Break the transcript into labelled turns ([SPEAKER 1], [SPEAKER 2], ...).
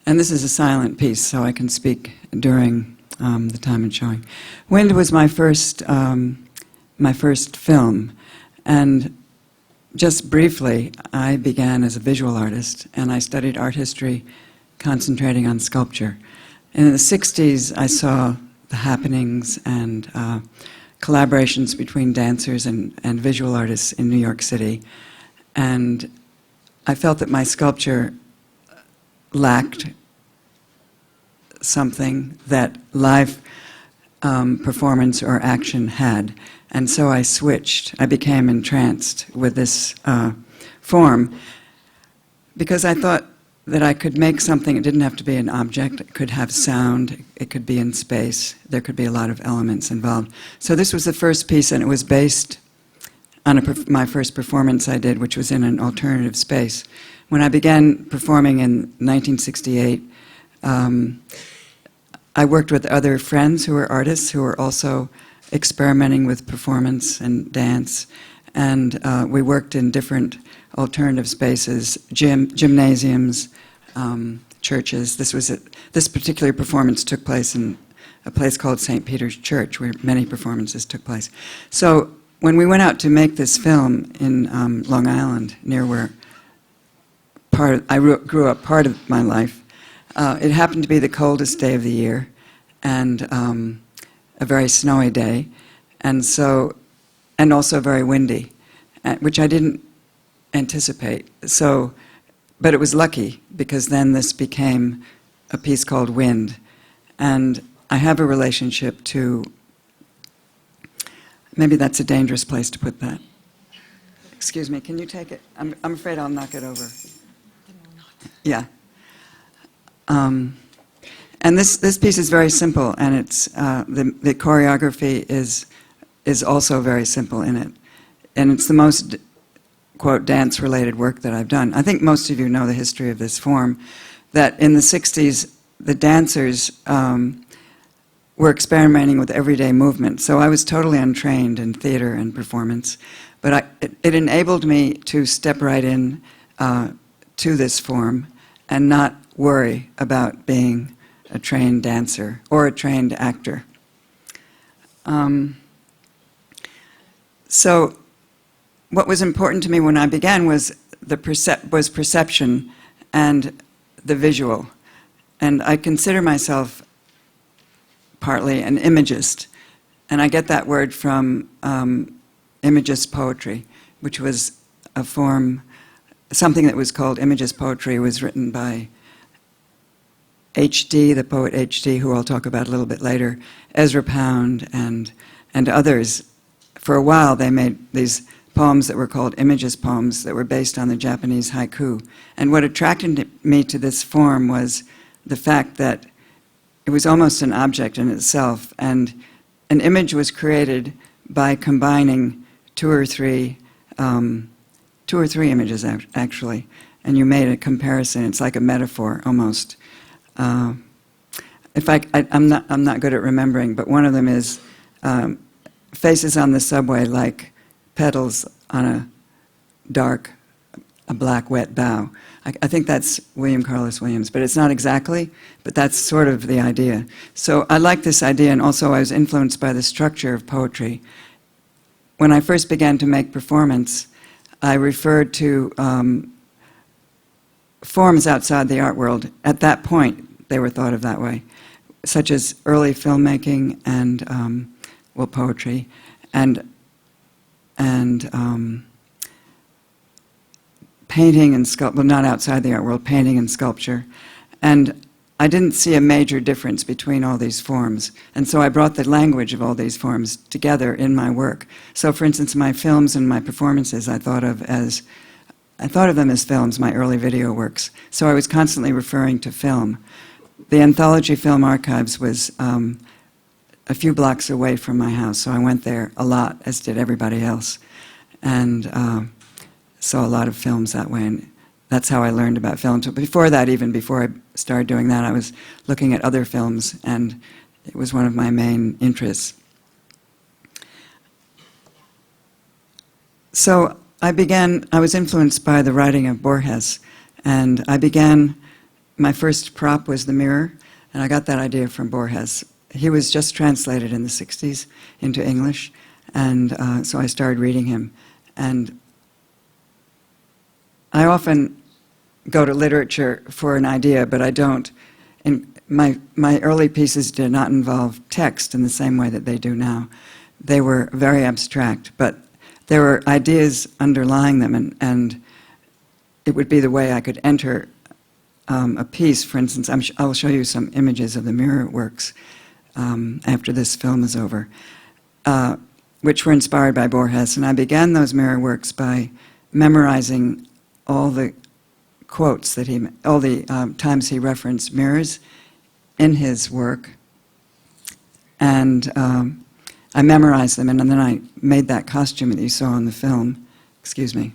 [SPEAKER 1] and this is a silent piece, so I can speak during the time it's showing. Wind was my first film, and just briefly, I began as a visual artist, and I studied art history, concentrating on sculpture. And in the 60s, I saw the happenings and collaborations between dancers and visual artists in New York City. And I felt that my sculpture lacked something that live performance or action had. And so I switched. I became entranced with this form because I thought that I could make something. It didn't have to be an object. It could have sound. It could be in space. There could be a lot of elements involved. So this was the first piece, and it was based on my first performance I did, which was in an alternative space. When I began performing in 1968, I worked with other friends who were artists who were also experimenting with performance and dance, and we worked in different alternative spaces, gymnasiums, churches. This particular performance took place in a place called St. Peter's Church, where many performances took place. So when we went out to make this film in Long Island, near where I grew up part of my life, it happened to be the coldest day of the year, and a very snowy day, and also very windy, which I didn't anticipate. So, but it was lucky, because then this became a piece called Wind, and I have a relationship to, maybe that's a dangerous place to put that. Excuse me, can you take it? I'm afraid I'll knock it over. Yeah. And this piece is very simple, and it's the choreography is also very simple in it, and it's the most, quote, dance-related work that I've done. I think most of you know the history of this form, that in the 60s, the dancers were experimenting with everyday movement. So I was totally untrained in theater and performance, but it enabled me to step right in to this form and not worry about being a trained dancer or a trained actor. So what was important to me when I began was perception and the visual. And I consider myself partly an imagist, and I get that word from imagist poetry, which was a form, something that was called imagist poetry, was written by H.D., the poet H.D., who I'll talk about a little bit later, Ezra Pound, and others. For a while, they made these poems that were called imagist poems that were based on the Japanese haiku. And what attracted me to this form was the fact that it was almost an object in itself, and an image was created by combining two or three images, actually, and you made a comparison. It's like a metaphor, almost. I'm not good at remembering, but one of them is faces on the subway like petals on a black wet bough. I think that's William Carlos Williams, but it's not exactly, but that's sort of the idea. So I like this idea, and also I was influenced by the structure of poetry. When I first began to make performance, I referred to forms outside the art world. At that point, they were thought of that way, such as early filmmaking and, well, poetry, and painting and sculpture, well, not outside the art world, painting and sculpture. And I didn't see a major difference between all these forms. And so I brought the language of all these forms together in my work. So, for instance, my films and my performances, I thought of them as films, my early video works. So I was constantly referring to film. The Anthology Film Archives was a few blocks away from my house, so I went there a lot, as did everybody else, and saw a lot of films that way, and that's how I learned about film. So before that, even before I started doing that, I was looking at other films, and it was one of my main interests. So I was influenced by the writing of Borges, and I began my first prop was the mirror, and I got that idea from Borges. He was just translated in the 60s into English, and so I started reading him. And I often go to literature for an idea, but I don't. And my early pieces did not involve text in the same way that they do now. They were very abstract, but there were ideas underlying them, and it would be the way I could enter a piece. For instance, I'll show you some images of the mirror works after this film is over, which were inspired by Borges. And I began those mirror works by memorizing all the quotes that all the times he referenced mirrors in his work, and I memorized them, and then I made that costume that you saw in the film. Excuse me.